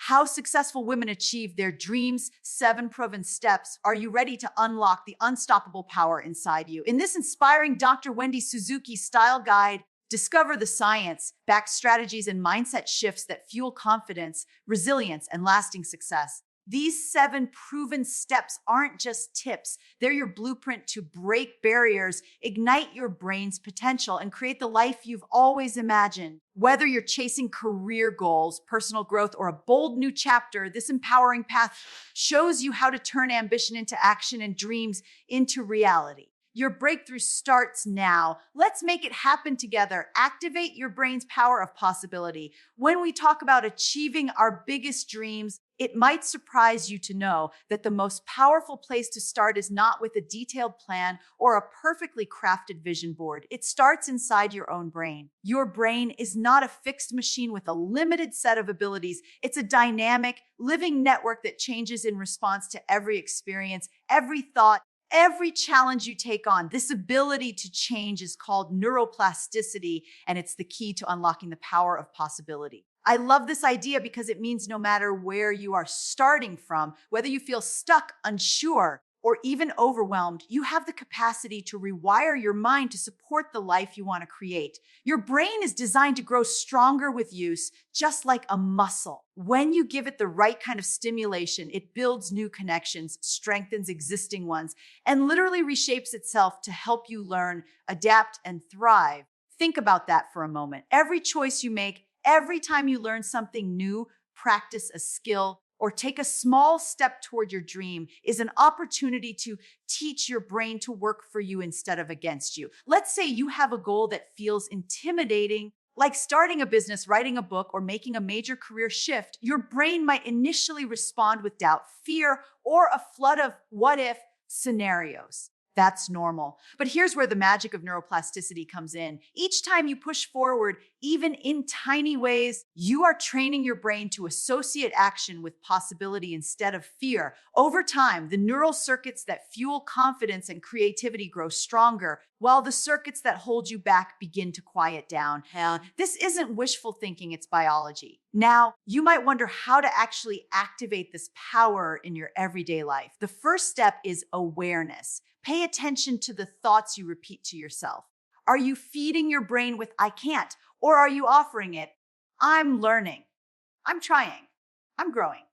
how successful women achieve their dreams, 7 proven steps. Are you ready to unlock the unstoppable power inside you? In this inspiring Dr. Wendy Suzuki style guide, discover the science, backed strategies, and mindset shifts that fuel confidence, resilience, and lasting success. These 7 proven steps aren't just tips. They're your blueprint to break barriers, ignite your brain's potential, and create the life you've always imagined. Whether you're chasing career goals, personal growth, or a bold new chapter, this empowering path shows you how to turn ambition into action and dreams into reality. Your breakthrough starts now. Let's make it happen together. Activate your brain's power of possibility. When we talk about achieving our biggest dreams, it might surprise you to know that the most powerful place to start is not with a detailed plan or a perfectly crafted vision board. It starts inside your own brain. Your brain is not a fixed machine with a limited set of abilities. It's a dynamic, living network that changes in response to every experience, every thought, every challenge you take on. This ability to change is called neuroplasticity, and it's the key to unlocking the power of possibility. I love this idea because it means no matter where you are starting from, whether you feel stuck, unsure, or even overwhelmed, you have the capacity to rewire your mind to support the life you want to create. Your brain is designed to grow stronger with use, just like a muscle. When you give it the right kind of stimulation, it builds new connections, strengthens existing ones, and literally reshapes itself to help you learn, adapt, and thrive. Think about that for a moment. Every choice you make, every time you learn something new, practice a skill, or take a small step toward your dream is an opportunity to teach your brain to work for you instead of against you. Let's say you have a goal that feels intimidating, like starting a business, writing a book, or making a major career shift. Your brain might initially respond with doubt, fear, or a flood of what if scenarios. That's normal. But here's where the magic of neuroplasticity comes in. Each time you push forward, even in tiny ways, you are training your brain to associate action with possibility instead of fear. Over time, the neural circuits that fuel confidence and creativity grow stronger, while the circuits that hold you back begin to quiet down. This isn't wishful thinking, it's biology. Now, you might wonder how to actually activate this power in your everyday life. The first step is awareness. Pay attention to the thoughts you repeat to yourself. Are you feeding your brain with "I can't"? Or are you offering it, "I'm learning, I'm trying, I'm growing"?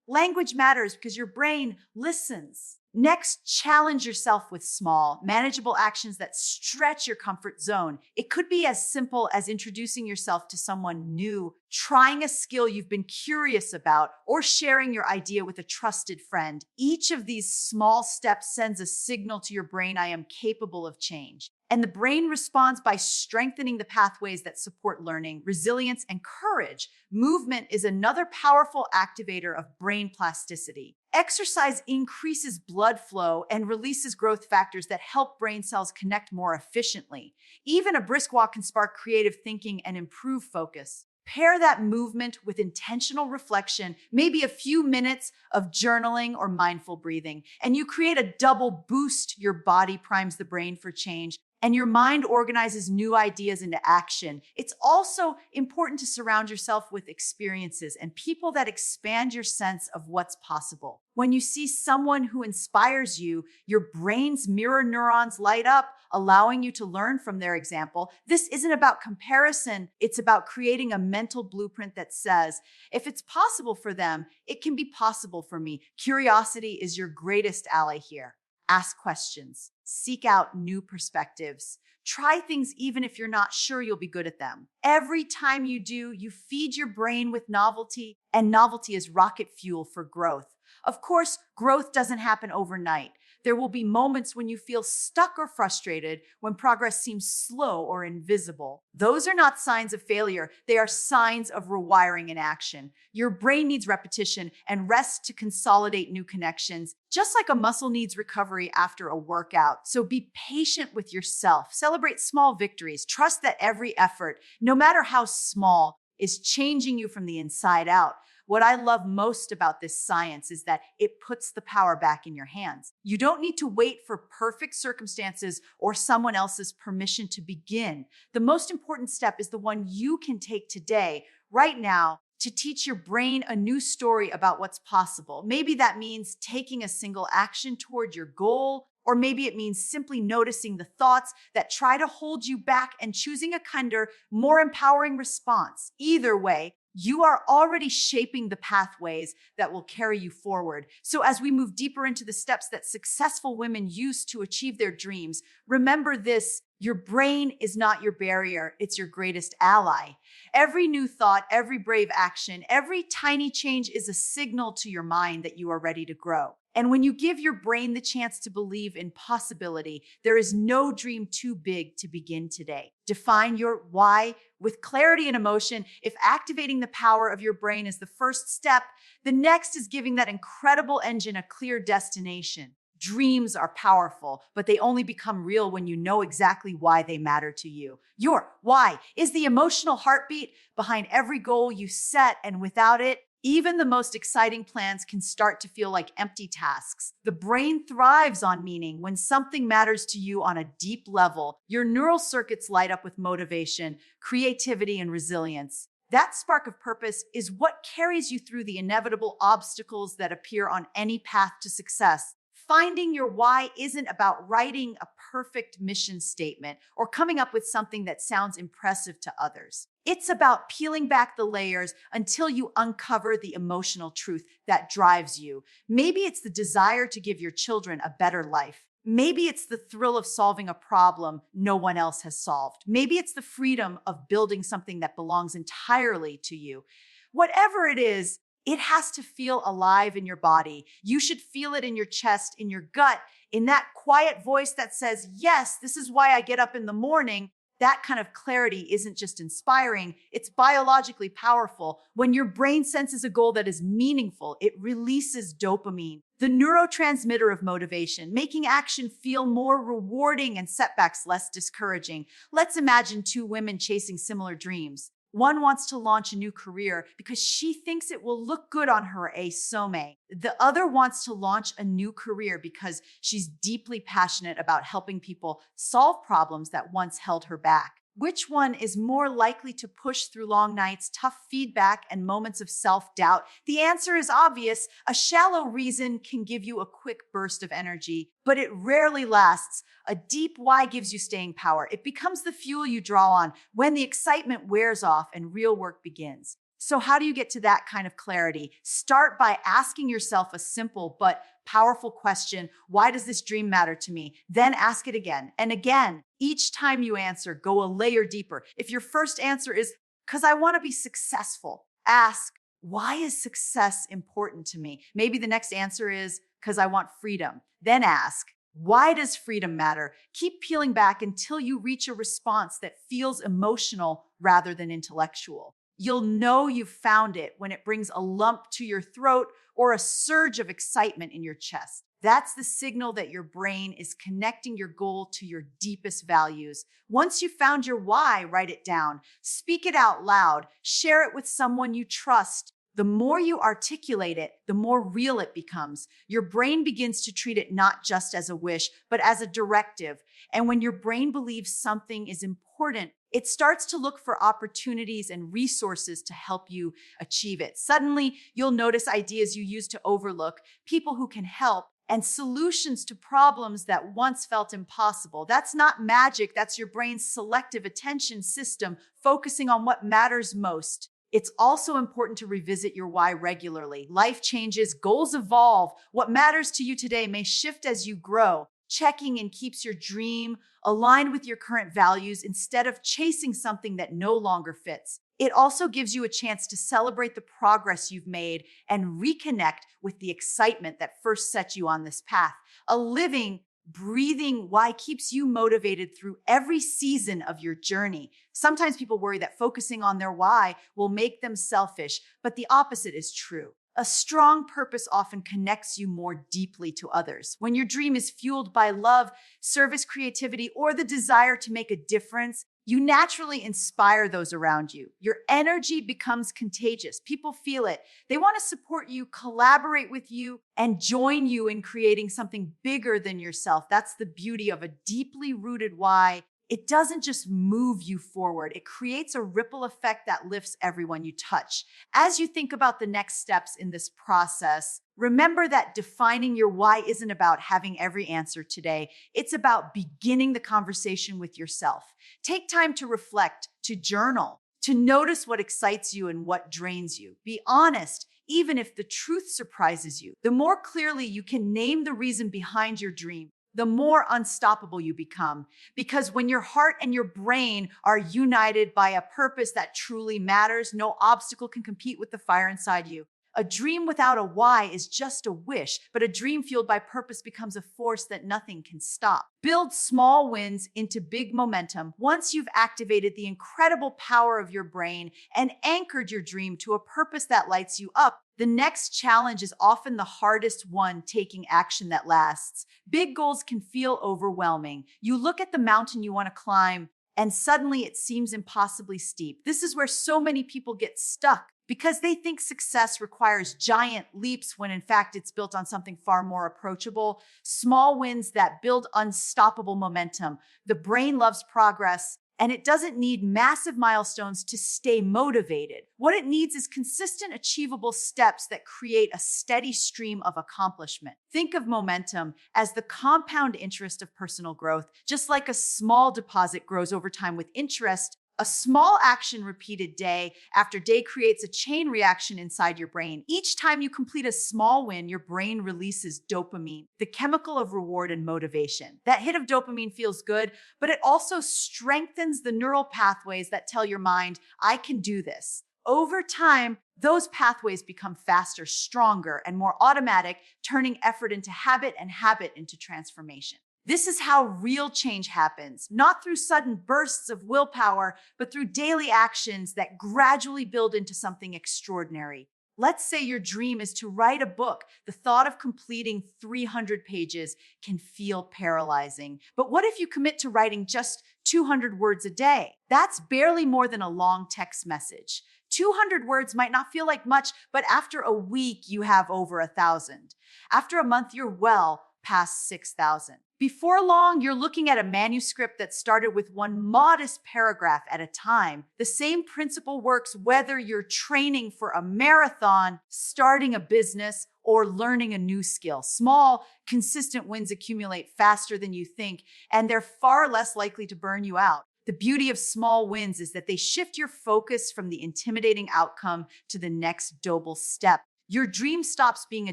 Language matters because your brain listens. Next, challenge yourself with small, manageable actions that stretch your comfort zone. It could be as simple as introducing yourself to someone new, trying a skill you've been curious about, or sharing your idea with a trusted friend. Each of these small steps sends a signal to your brain, "I am capable of change." And the brain responds by strengthening the pathways that support learning, resilience, and courage. Movement is another powerful activator of brain plasticity. Exercise increases blood flow and releases growth factors that help brain cells connect more efficiently. Even a brisk walk can spark creative thinking and improve focus. Pair that movement with intentional reflection, maybe a few minutes of journaling or mindful breathing, and you create a double boost. Your body primes the brain for change, and your mind organizes new ideas into action. It's also important to surround yourself with experiences and people that expand your sense of what's possible. When you see someone who inspires you, your brain's mirror neurons light up, allowing you to learn from their example. This isn't about comparison. It's about creating a mental blueprint that says, if it's possible for them, it can be possible for me. Curiosity is your greatest ally here. Ask questions, seek out new perspectives, try things even if you're not sure you'll be good at them. Every time you do, you feed your brain with novelty, and novelty is rocket fuel for growth. Of course, growth doesn't happen overnight. There will be moments when you feel stuck or frustrated, when progress seems slow or invisible. Those are not signs of failure. They are signs of rewiring in action. Your brain needs repetition and rest to consolidate new connections, just like a muscle needs recovery after a workout. So be patient with yourself. Celebrate small victories. Trust that every effort, no matter how small, is changing you from the inside out. What I love most about this science is that it puts the power back in your hands. You don't need to wait for perfect circumstances or someone else's permission to begin. The most important step is the one you can take today, right now. to teach your brain a new story about what's possible. Maybe that means taking a single action toward your goal, or maybe it means simply noticing the thoughts that try to hold you back and choosing a kinder, more empowering response. Either way, you are already shaping the pathways that will carry you forward. So as we move deeper into the steps that successful women use to achieve their dreams, remember this: your brain is not your barrier, it's your greatest ally. Every new thought, every brave action, every tiny change is a signal to your mind that you are ready to grow. And when you give your brain the chance to believe in possibility, there is no dream too big to begin today. Define your why with clarity and emotion. If activating the power of your brain is the first step, the next is giving that incredible engine a clear destination. Dreams are powerful, but they only become real when you know exactly why they matter to you. Your why is the emotional heartbeat behind every goal you set, and without it, even the most exciting plans can start to feel like empty tasks. The brain thrives on meaning. When something matters to you on a deep level, your neural circuits light up with motivation, creativity, and resilience. That spark of purpose is what carries you through the inevitable obstacles that appear on any path to success. Finding your why isn't about writing a perfect mission statement or coming up with something that sounds impressive to others. It's about peeling back the layers until you uncover the emotional truth that drives you. Maybe it's the desire to give your children a better life. Maybe it's the thrill of solving a problem no one else has solved. Maybe it's the freedom of building something that belongs entirely to you. Whatever it is, it has to feel alive in your body. You should feel it in your chest, in your gut, in that quiet voice that says, yes, this is why I get up in the morning. That kind of clarity isn't just inspiring, it's biologically powerful. When your brain senses a goal that is meaningful, it releases dopamine, the neurotransmitter of motivation, making action feel more rewarding and setbacks less discouraging. Let's imagine two women chasing similar dreams. One wants to launch a new career because she thinks it will look good on her resume. The other wants to launch a new career because she's deeply passionate about helping people solve problems that once held her back. Which one is more likely to push through long nights, tough feedback, and moments of self-doubt? The answer is obvious. A shallow reason can give you a quick burst of energy, but it rarely lasts. A deep why gives you staying power. It becomes the fuel you draw on when the excitement wears off and real work begins. So how do you get to that kind of clarity? Start by asking yourself a simple but powerful question. Why does this dream matter to me? Then ask it again and again. Each time you answer, go a layer deeper. If your first answer is, because I want to be successful, ask, why is success important to me? Maybe the next answer is, because I want freedom. Then ask, why does freedom matter? Keep peeling back until you reach a response that feels emotional rather than intellectual. You'll know you've found it when it brings a lump to your throat or a surge of excitement in your chest. That's the signal that your brain is connecting your goal to your deepest values. Once you've found your why, write it down, speak it out loud, share it with someone you trust. The more you articulate it, the more real it becomes. Your brain begins to treat it not just as a wish, but as a directive. And when your brain believes something is important, it starts to look for opportunities and resources to help you achieve it. Suddenly, you'll notice ideas you used to overlook, people who can help, and solutions to problems that once felt impossible. That's not magic. That's your brain's selective attention system focusing on what matters most. It's also important to revisit your why regularly. Life changes, goals evolve. What matters to you today may shift as you grow. Checking in keeps your dream aligned with your current values instead of chasing something that no longer fits. It also gives you a chance to celebrate the progress you've made and reconnect with the excitement that first set you on this path. A living, breathing why keeps you motivated through every season of your journey. Sometimes people worry that focusing on their why will make them selfish, but the opposite is true. A strong purpose often connects you more deeply to others. When your dream is fueled by love, service, creativity, or the desire to make a difference, you naturally inspire those around you. Your energy becomes contagious. People feel it. They want to support you, collaborate with you, and join you in creating something bigger than yourself. That's the beauty of a deeply rooted why. it doesn't just move you forward. It creates a ripple effect that lifts everyone you touch. As you think about the next steps in this process, remember that defining your why isn't about having every answer today. It's about beginning the conversation with yourself. Take time to reflect, to journal, to notice what excites you and what drains you. Be honest, even if the truth surprises you. The more clearly you can name the reason behind your dream, the more unstoppable you become. Because when your heart and your brain are united by a purpose that truly matters, no obstacle can compete with the fire inside you. A dream without a why is just a wish, but a dream fueled by purpose becomes a force that nothing can stop. Build small wins into big momentum. Once you've activated the incredible power of your brain and anchored your dream to a purpose that lights you up, the next challenge is often the hardest one, taking action that lasts. Big goals can feel overwhelming. You look at the mountain you want to climb, and suddenly it seems impossibly steep. This is where so many people get stuck because they think success requires giant leaps when in fact it's built on something far more approachable. Small wins that build unstoppable momentum. The brain loves progress, and it doesn't need massive milestones to stay motivated. What it needs is consistent, achievable steps that create a steady stream of accomplishment. Think of momentum as the compound interest of personal growth. Just like a small deposit grows over time with interest, a small action repeated day after day creates a chain reaction inside your brain. Each time you complete a small win, your brain releases dopamine, the chemical of reward and motivation. That hit of dopamine feels good, but it also strengthens the neural pathways that tell your mind, I can do this. Over time, those pathways become faster, stronger, and more automatic, turning effort into habit and habit into transformation. This is how real change happens, not through sudden bursts of willpower, but through daily actions that gradually build into something extraordinary. Let's say your dream is to write a book. The thought of completing 300 pages can feel paralyzing. But what if you commit to writing just 200 words a day? That's barely more than a long text message. 200 words might not feel like much, but after a week, you have over 1,000. After a month, you're well past 6,000. Before long, you're looking at a manuscript that started with one modest paragraph at a time. The same principle works whether you're training for a marathon, starting a business, or learning a new skill. Small, consistent wins accumulate faster than you think, and they're far less likely to burn you out. The beauty of small wins is that they shift your focus from the intimidating outcome to the next doable step. Your dream stops being a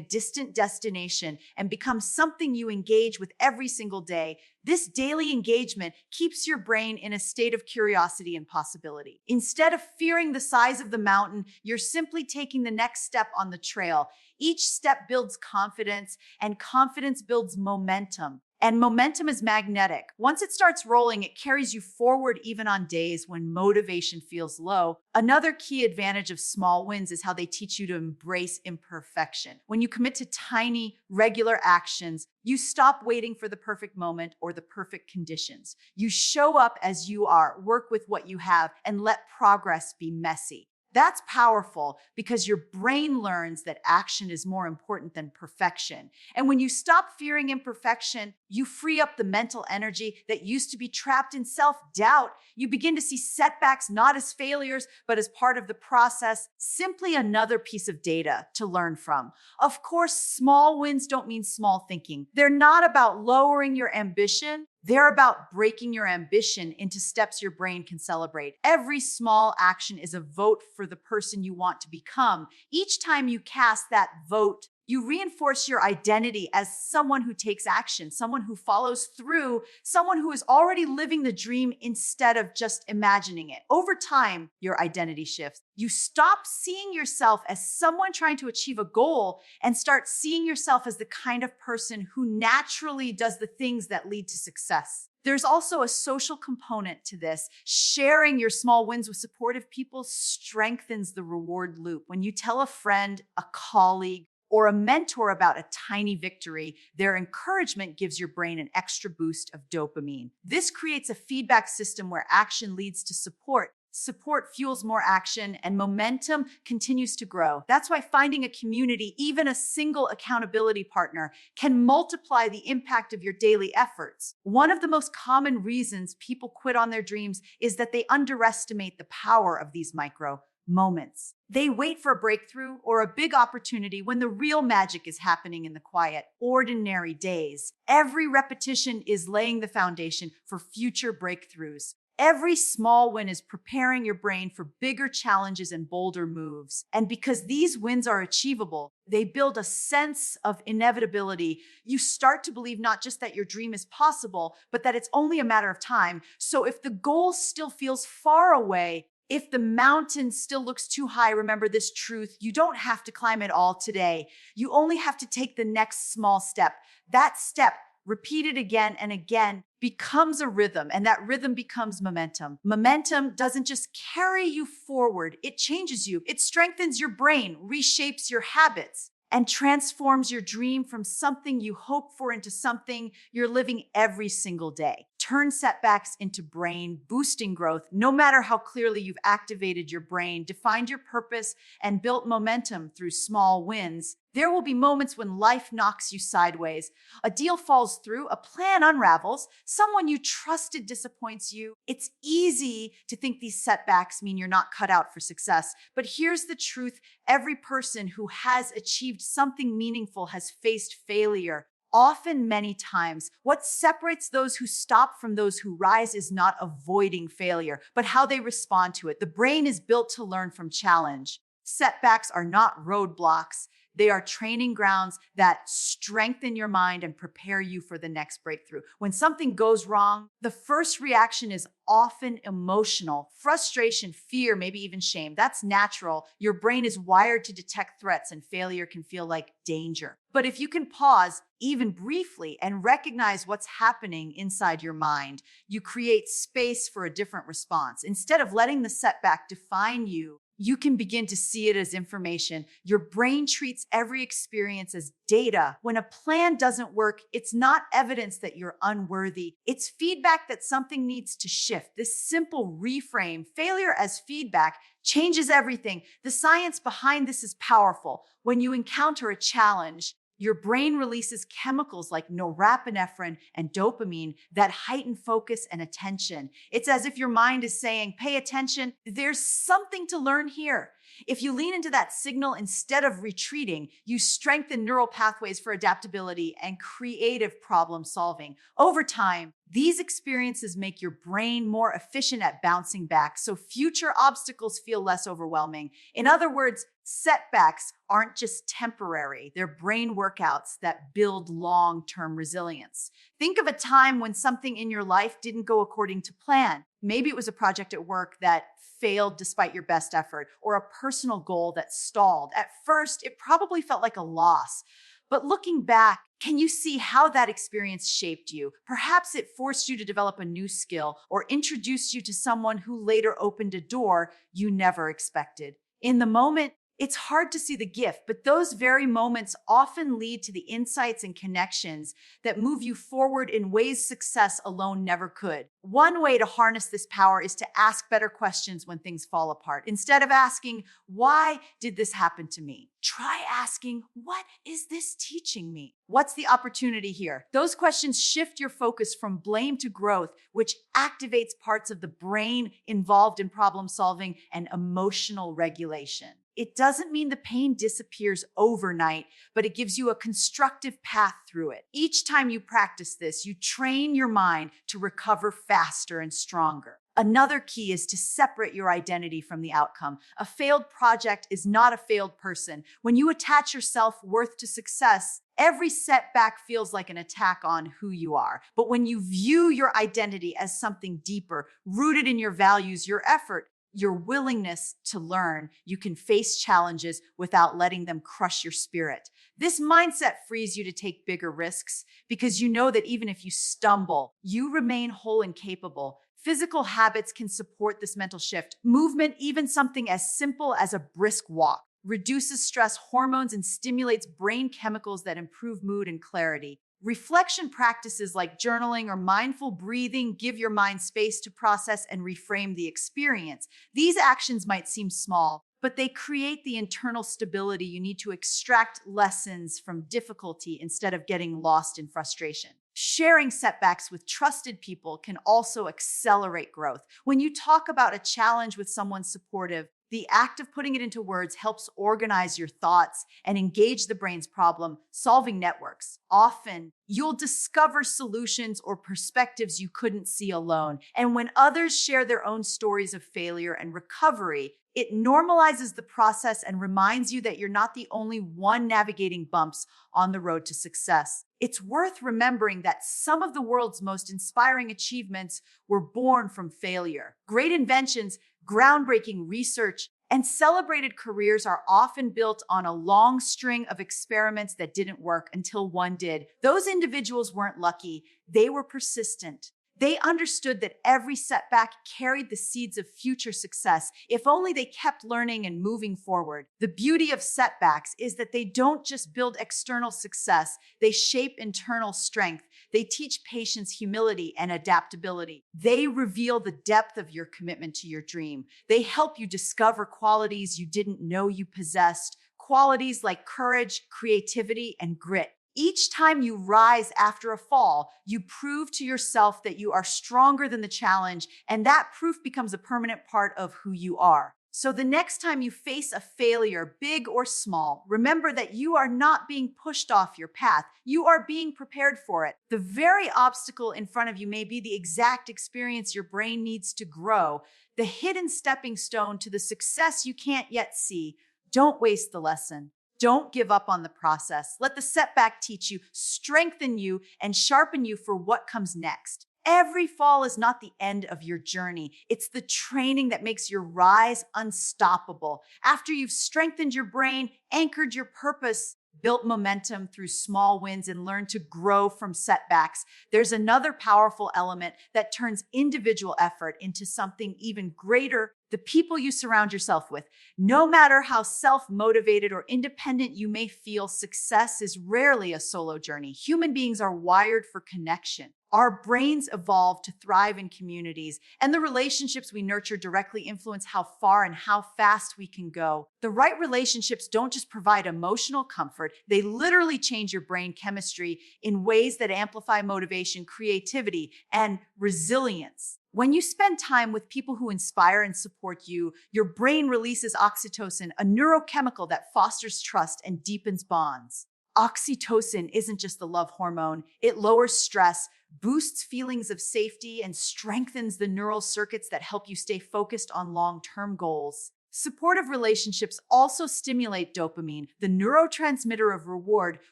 distant destination and becomes something you engage with every single day. This daily engagement keeps your brain in a state of curiosity and possibility. Instead of fearing the size of the mountain, you're simply taking the next step on the trail. Each step builds confidence, and confidence builds momentum. And momentum is magnetic. Once it starts rolling, it carries you forward even on days when motivation feels low. Another key advantage of small wins is how they teach you to embrace imperfection. When you commit to tiny, regular actions, you stop waiting for the perfect moment or the perfect conditions. You show up as you are, work with what you have, and let progress be messy. That's powerful because your brain learns that action is more important than perfection. And when you stop fearing imperfection, you free up the mental energy that used to be trapped in self-doubt. You begin to see setbacks not as failures, but as part of the process, simply another piece of data to learn from. Of course, small wins don't mean small thinking. They're not about lowering your ambition. They're about breaking your ambition into steps your brain can celebrate. Every small action is a vote for the person you want to become. Each time you cast that vote, you reinforce your identity as someone who takes action, someone who follows through, someone who is already living the dream instead of just imagining it. Over time, your identity shifts. You stop seeing yourself as someone trying to achieve a goal and start seeing yourself as the kind of person who naturally does the things that lead to success. There's also a social component to this. Sharing your small wins with supportive people strengthens the reward loop. When you tell a friend, a colleague, or a mentor about a tiny victory, their encouragement gives your brain an extra boost of dopamine. This creates a feedback system where action leads to support. support fuels more action, and momentum continues to grow. That's why finding a community, even a single accountability partner, can multiply the impact of your daily efforts. One of the most common reasons people quit on their dreams is that they underestimate the power of these micro moments. They wait for a breakthrough or a big opportunity when the real magic is happening in the quiet, ordinary days. Every repetition is laying the foundation for future breakthroughs. Every small win is preparing your brain for bigger challenges and bolder moves. And because these wins are achievable, they build a sense of inevitability. You start to believe not just that your dream is possible, but that it's only a matter of time. So if the goal still feels far away, if the mountain still looks too high, remember this truth: you don't have to climb it all today. You only have to take the next small step. That step, repeated again and again, becomes a rhythm, and that rhythm becomes momentum. Momentum doesn't just carry you forward, it changes you. It strengthens your brain, reshapes your habits, and transforms your dream from something you hope for into something you're living every single day. Turn setbacks into brain boosting growth. No matter how clearly you've activated your brain, defined your purpose, and built momentum through small wins, there will be moments when life knocks you sideways. A deal falls through, a plan unravels, someone you trusted disappoints you. It's easy to think these setbacks mean you're not cut out for success. But here's the truth: every person who has achieved something meaningful has faced failure. Often, many times. What separates those who stop from those who rise is not avoiding failure, but how they respond to it. The brain is built to learn from challenge. Setbacks are not roadblocks. They are training grounds that strengthen your mind and prepare you for the next breakthrough. When something goes wrong, the first reaction is often emotional: frustration, fear, maybe even shame. That's natural. Your brain is wired to detect threats, and failure can feel like danger. But if you can pause, even briefly, and recognize what's happening inside your mind, you create space for a different response. Instead of letting the setback define you, you can begin to see it as information. Your brain treats every experience as data. When a plan doesn't work, it's not evidence that you're unworthy. It's feedback that something needs to shift. This simple reframe, failure as feedback, changes everything. The science behind this is powerful. When you encounter a challenge, your brain releases chemicals like norepinephrine and dopamine that heighten focus and attention. It's as if your mind is saying, pay attention, there's something to learn here. If you lean into that signal instead of retreating, you strengthen neural pathways for adaptability and creative problem solving. Over time, these experiences make your brain more efficient at bouncing back, so future obstacles feel less overwhelming. In other words, setbacks aren't just temporary. They're brain workouts that build long-term resilience. Think of a time when something in your life didn't go according to plan. Maybe it was a project at work that failed despite your best effort, or a personal goal that stalled. At first, it probably felt like a loss. But looking back, can you see how that experience shaped you? Perhaps it forced you to develop a new skill or introduced you to someone who later opened a door you never expected. In the moment, it's hard to see the gift, but those very moments often lead to the insights and connections that move you forward in ways success alone never could. One way to harness this power is to ask better questions when things fall apart. Instead of asking, why did this happen to me? Try asking, what is this teaching me? What's the opportunity here? Those questions shift your focus from blame to growth, which activates parts of the brain involved in problem solving and emotional regulation. It doesn't mean the pain disappears overnight, but it gives you a constructive path through it. Each time you practice this, you train your mind to recover faster and stronger. Another key is to separate your identity from the outcome. A failed project is not a failed person. When you attach your self-worth to success, every setback feels like an attack on who you are. But when you view your identity as something deeper, rooted in your values, your effort, your willingness to learn, you can face challenges without letting them crush your spirit. This mindset frees you to take bigger risks because you know that even if you stumble, you remain whole and capable. Physical habits can support this mental shift. Movement, even something as simple as a brisk walk, reduces stress hormones and stimulates brain chemicals that improve mood and clarity. Reflection practices like journaling or mindful breathing give your mind space to process and reframe the experience. These actions might seem small, but they create the internal stability you need to extract lessons from difficulty instead of getting lost in frustration. Sharing setbacks with trusted people can also accelerate growth. When you talk about a challenge with someone supportive, the act of putting it into words helps organize your thoughts and engage the brain's problem-solving networks. Often, you'll discover solutions or perspectives you couldn't see alone. And when others share their own stories of failure and recovery, it normalizes the process and reminds you that you're not the only one navigating bumps on the road to success. It's worth remembering that some of the world's most inspiring achievements were born from failure. Great inventions, groundbreaking research, and celebrated careers are often built on a long string of experiments that didn't work until one did. Those individuals weren't lucky, they were persistent. They understood that every setback carried the seeds of future success if only they kept learning and moving forward. The beauty of setbacks is that they don't just build external success, they shape internal strength. They teach patience, humility, and adaptability. They reveal the depth of your commitment to your dream. They help you discover qualities you didn't know you possessed, qualities like courage, creativity, and grit. Each time you rise after a fall, you prove to yourself that you are stronger than the challenge, and that proof becomes a permanent part of who you are. So the next time you face a failure, big or small, remember that you are not being pushed off your path. You are being prepared for it. The very obstacle in front of you may be the exact experience your brain needs to grow, the hidden stepping stone to the success you can't yet see. Don't waste the lesson. Don't give up on the process. Let the setback teach you, strengthen you, and sharpen you for what comes next. Every fall is not the end of your journey. It's the training that makes your rise unstoppable. After you've strengthened your brain, anchored your purpose, built momentum through small wins, and learned to grow from setbacks, there's another powerful element that turns individual effort into something even greater: the people you surround yourself with. No matter how self-motivated or independent you may feel, success is rarely a solo journey. Human beings are wired for connection. Our brains evolved to thrive in communities, and the relationships we nurture directly influence how far and how fast we can go. The right relationships don't just provide emotional comfort, they literally change your brain chemistry in ways that amplify motivation, creativity, and resilience. When you spend time with people who inspire and support you, your brain releases oxytocin, a neurochemical that fosters trust and deepens bonds. Oxytocin isn't just the love hormone. It lowers stress, boosts feelings of safety, and strengthens the neural circuits that help you stay focused on long-term goals. Supportive relationships also stimulate dopamine, the neurotransmitter of reward,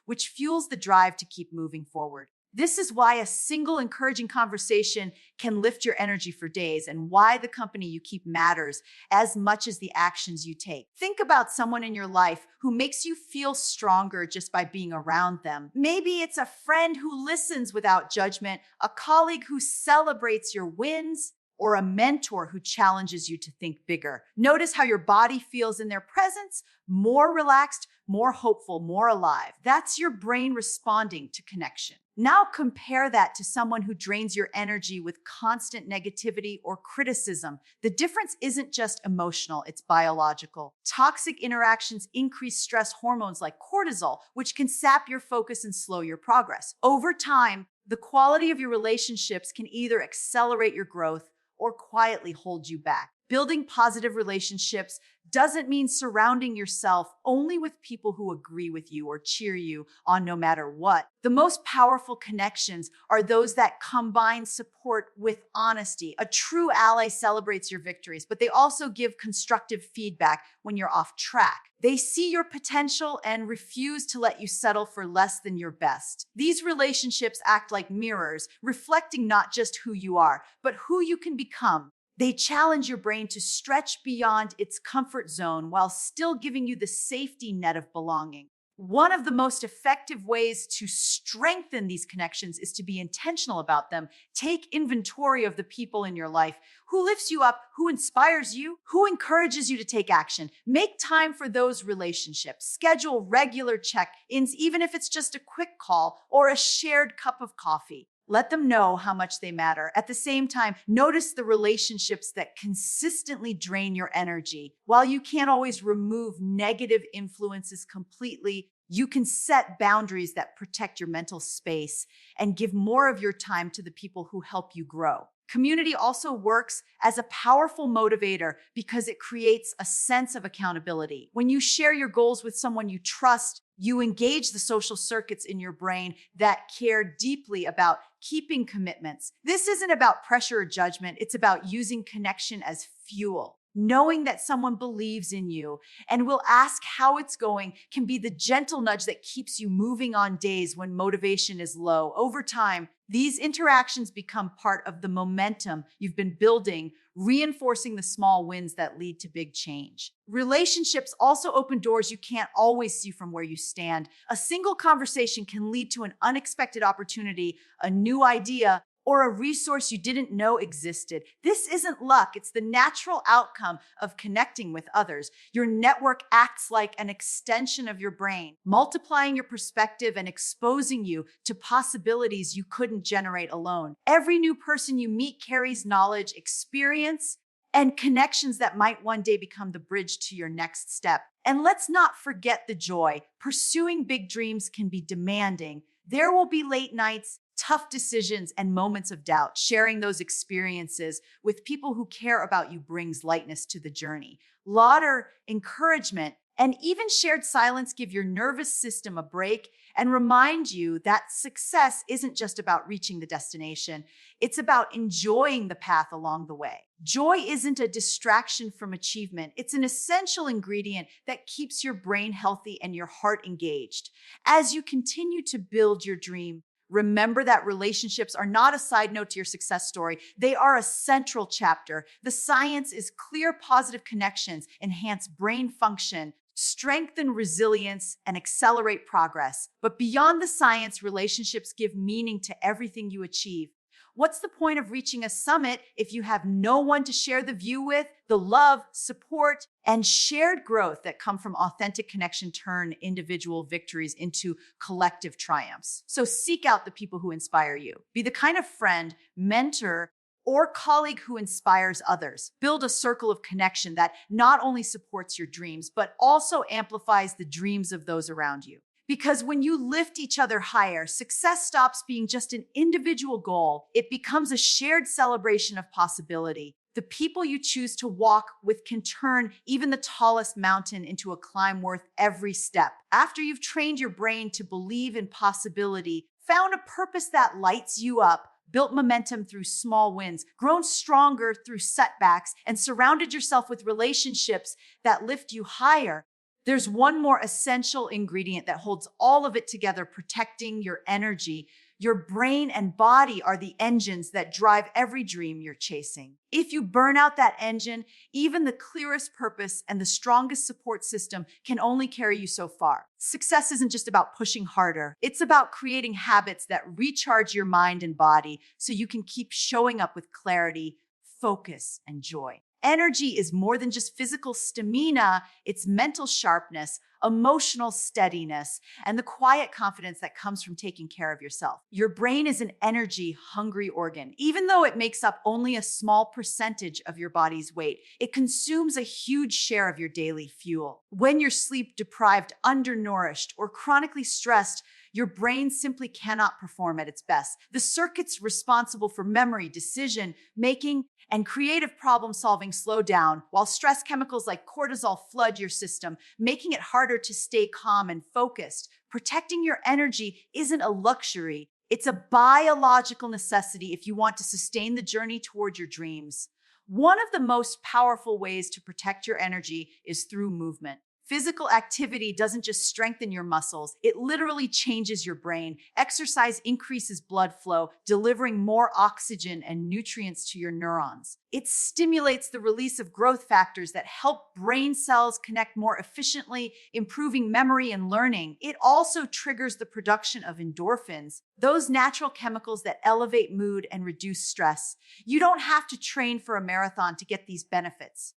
which fuels the drive to keep moving forward. This is why a single encouraging conversation can lift your energy for days, and why the company you keep matters as much as the actions you take. Think about someone in your life who makes you feel stronger just by being around them. Maybe it's a friend who listens without judgment, a colleague who celebrates your wins, or a mentor who challenges you to think bigger. Notice how your body feels in their presence: more relaxed, more hopeful, more alive. That's your brain responding to connection. Now compare that to someone who drains your energy with constant negativity or criticism. The difference isn't just emotional, it's biological. Toxic interactions increase stress hormones like cortisol, which can sap your focus and slow your progress. Over time, the quality of your relationships can either accelerate your growth or quietly hold you back. Building positive relationships doesn't mean surrounding yourself only with people who agree with you or cheer you on no matter what. The most powerful connections are those that combine support with honesty. A true ally celebrates your victories, but they also give constructive feedback when you're off track. They see your potential and refuse to let you settle for less than your best. These relationships act like mirrors, reflecting not just who you are, but who you can become. They challenge your brain to stretch beyond its comfort zone while still giving you the safety net of belonging. One of the most effective ways to strengthen these connections is to be intentional about them. Take inventory of the people in your life. Who lifts you up? Who inspires you? Who encourages you to take action? Make time for those relationships. Schedule regular check-ins, even if it's just a quick call or a shared cup of coffee. Let them know how much they matter. At the same time, notice the relationships that consistently drain your energy. While you can't always remove negative influences completely, you can set boundaries that protect your mental space and give more of your time to the people who help you grow. Community also works as a powerful motivator because it creates a sense of accountability. When you share your goals with someone you trust, you engage the social circuits in your brain that care deeply about keeping commitments. This isn't about pressure or judgment. It's about using connection as fuel. Knowing that someone believes in you and will ask how it's going can be the gentle nudge that keeps you moving on days when motivation is low. Over time, these interactions become part of the momentum you've been building, reinforcing the small wins that lead to big change. Relationships also open doors you can't always see from where you stand. A single conversation can lead to an unexpected opportunity, a new idea, or a resource you didn't know existed. This isn't luck. It's the natural outcome of connecting with others. Your network acts like an extension of your brain, multiplying your perspective and exposing you to possibilities you couldn't generate alone. Every new person you meet carries knowledge, experience, and connections that might one day become the bridge to your next step. And let's not forget the joy. Pursuing big dreams can be demanding. There will be late nights, tough decisions, and moments of doubt. Sharing those experiences with people who care about you brings lightness to the journey. Laughter, encouragement, and even shared silence give your nervous system a break and remind you that success isn't just about reaching the destination. It's about enjoying the path along the way. Joy isn't a distraction from achievement. It's an essential ingredient that keeps your brain healthy and your heart engaged. As you continue to build your dream, remember that relationships are not a side note to your success story. They are a central chapter. The science is clear. Positive connections enhance brain function, strengthen resilience, and accelerate progress. But beyond the science, relationships give meaning to everything you achieve. What's the point of reaching a summit if you have no one to share the view with? The love, support, and shared growth that come from authentic connection turn individual victories into collective triumphs. So seek out the people who inspire you. Be the kind of friend, mentor, or colleague who inspires others. Build a circle of connection that not only supports your dreams, but also amplifies the dreams of those around you. Because when you lift each other higher, success stops being just an individual goal. It becomes a shared celebration of possibility. The people you choose to walk with can turn even the tallest mountain into a climb worth every step. After you've trained your brain to believe in possibility, found a purpose that lights you up, built momentum through small wins, grown stronger through setbacks, and surrounded yourself with relationships that lift you higher, there's one more essential ingredient that holds all of it together, protecting your energy. Your brain and body are the engines that drive every dream you're chasing. If you burn out that engine, even the clearest purpose and the strongest support system can only carry you so far. Success isn't just about pushing harder. It's about creating habits that recharge your mind and body so you can keep showing up with clarity, focus, and joy. Energy is more than just physical stamina. It's mental sharpness, emotional steadiness, and the quiet confidence that comes from taking care of yourself. Your brain is an energy-hungry organ. Even though it makes up only a small percentage of your body's weight, it consumes a huge share of your daily fuel. When you're sleep-deprived, undernourished, or chronically stressed, your brain simply cannot perform at its best. The circuits responsible for memory, decision making, and creative problem solving slow down, while stress chemicals like cortisol flood your system, making it harder to stay calm and focused. Protecting your energy isn't a luxury. It's a biological necessity if you want to sustain the journey toward your dreams. One of the most powerful ways to protect your energy is through movement. Physical activity doesn't just strengthen your muscles, it literally changes your brain. Exercise increases blood flow, delivering more oxygen and nutrients to your neurons. It stimulates the release of growth factors that help brain cells connect more efficiently, improving memory and learning. It also triggers the production of endorphins, those natural chemicals that elevate mood and reduce stress. You don't have to train for a marathon to get these benefits.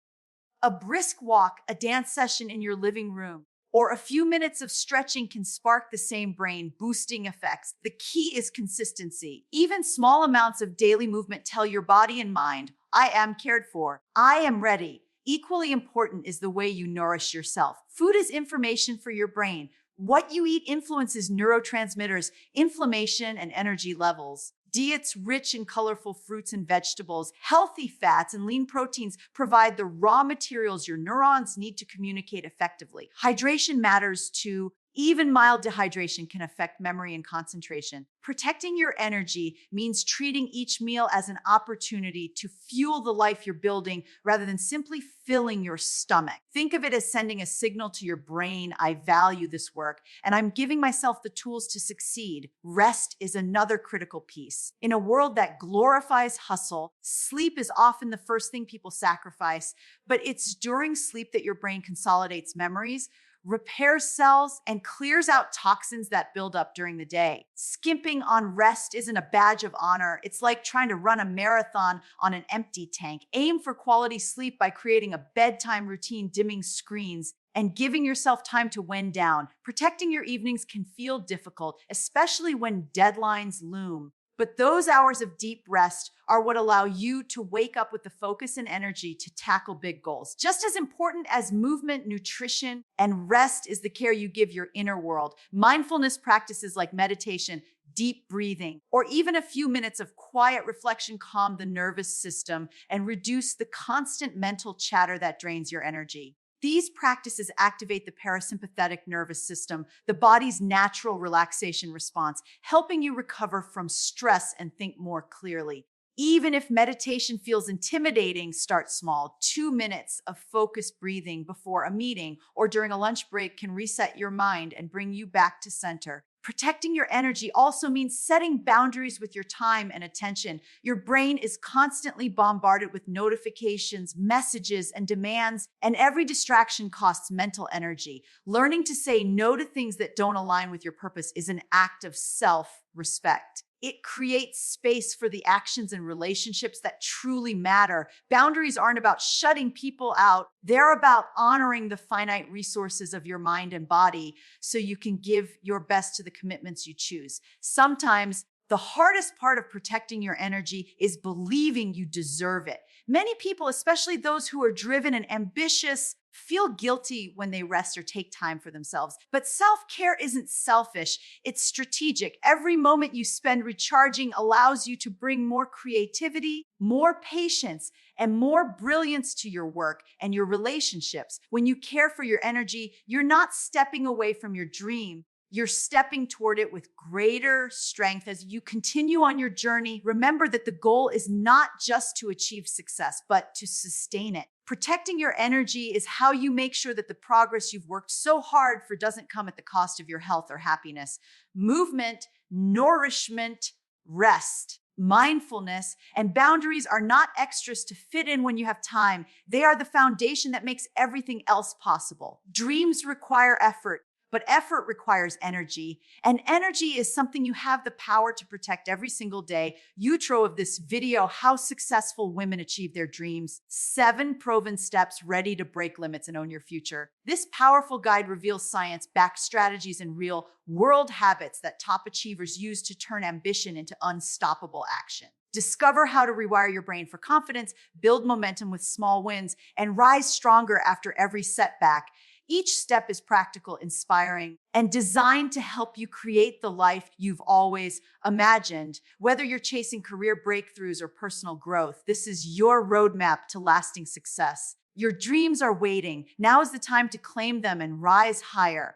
A brisk walk, a dance session in your living room, or a few minutes of stretching can spark the same brain-boosting effects. The key is consistency. Even small amounts of daily movement tell your body and mind, I am cared for, I am ready. Equally important is the way you nourish yourself. Food is information for your brain. What you eat influences neurotransmitters, inflammation, and energy levels. Diets rich in colorful fruits and vegetables, healthy fats, and lean proteins provide the raw materials your neurons need to communicate effectively. Hydration matters too. Even mild dehydration can affect memory and concentration. Protecting your energy means treating each meal as an opportunity to fuel the life you're building rather than simply filling your stomach. Think of it as sending a signal to your brain, I value this work, and I'm giving myself the tools to succeed. Rest is another critical piece. In a world that glorifies hustle, sleep is often the first thing people sacrifice, but it's during sleep that your brain consolidates memories, repairs cells, and clears out toxins that build up during the day. Skimping on rest isn't a badge of honor. It's like trying to run a marathon on an empty tank. Aim for quality sleep by creating a bedtime routine, dimming screens, and giving yourself time to wind down. Protecting your evenings can feel difficult, especially when deadlines loom. But those hours of deep rest are what allow you to wake up with the focus and energy to tackle big goals. Just as important as movement, nutrition, and rest is the care you give your inner world. Mindfulness practices like meditation, deep breathing, or even a few minutes of quiet reflection calm the nervous system and reduce the constant mental chatter that drains your energy. These practices activate the parasympathetic nervous system, the body's natural relaxation response, helping you recover from stress and think more clearly. Even if meditation feels intimidating, start small. 2 minutes of focused breathing before a meeting or during a lunch break can reset your mind and bring you back to center. Protecting your energy also means setting boundaries with your time and attention. Your brain is constantly bombarded with notifications, messages, and demands, and every distraction costs mental energy. Learning to say no to things that don't align with your purpose is an act of self-respect. It creates space for the actions and relationships that truly matter. Boundaries aren't about shutting people out. They're about honoring the finite resources of your mind and body so you can give your best to the commitments you choose. Sometimes the hardest part of protecting your energy is believing you deserve it. Many people, especially those who are driven and ambitious, feel guilty when they rest or take time for themselves. But self-care isn't selfish, it's strategic. Every moment you spend recharging allows you to bring more creativity, more patience, and more brilliance to your work and your relationships. When you care for your energy, you're not stepping away from your dream. You're stepping toward it with greater strength as you continue on your journey. Remember that the goal is not just to achieve success, but to sustain it. Protecting your energy is how you make sure that the progress you've worked so hard for doesn't come at the cost of your health or happiness. Movement, nourishment, rest, mindfulness, and boundaries are not extras to fit in when you have time. They are the foundation that makes everything else possible. Dreams require effort, but effort requires energy, and energy is something you have the power to protect every single day. Outro of this video, how successful women achieve their dreams. 7 proven steps ready to break limits and own your future. This powerful guide reveals science-backed strategies and real-world habits that top achievers use to turn ambition into unstoppable action. Discover how to rewire your brain for confidence, build momentum with small wins, and rise stronger after every setback. Each step is practical, inspiring, and designed to help you create the life you've always imagined. Whether you're chasing career breakthroughs or personal growth, this is your roadmap to lasting success. Your dreams are waiting. Now is the time to claim them and rise higher.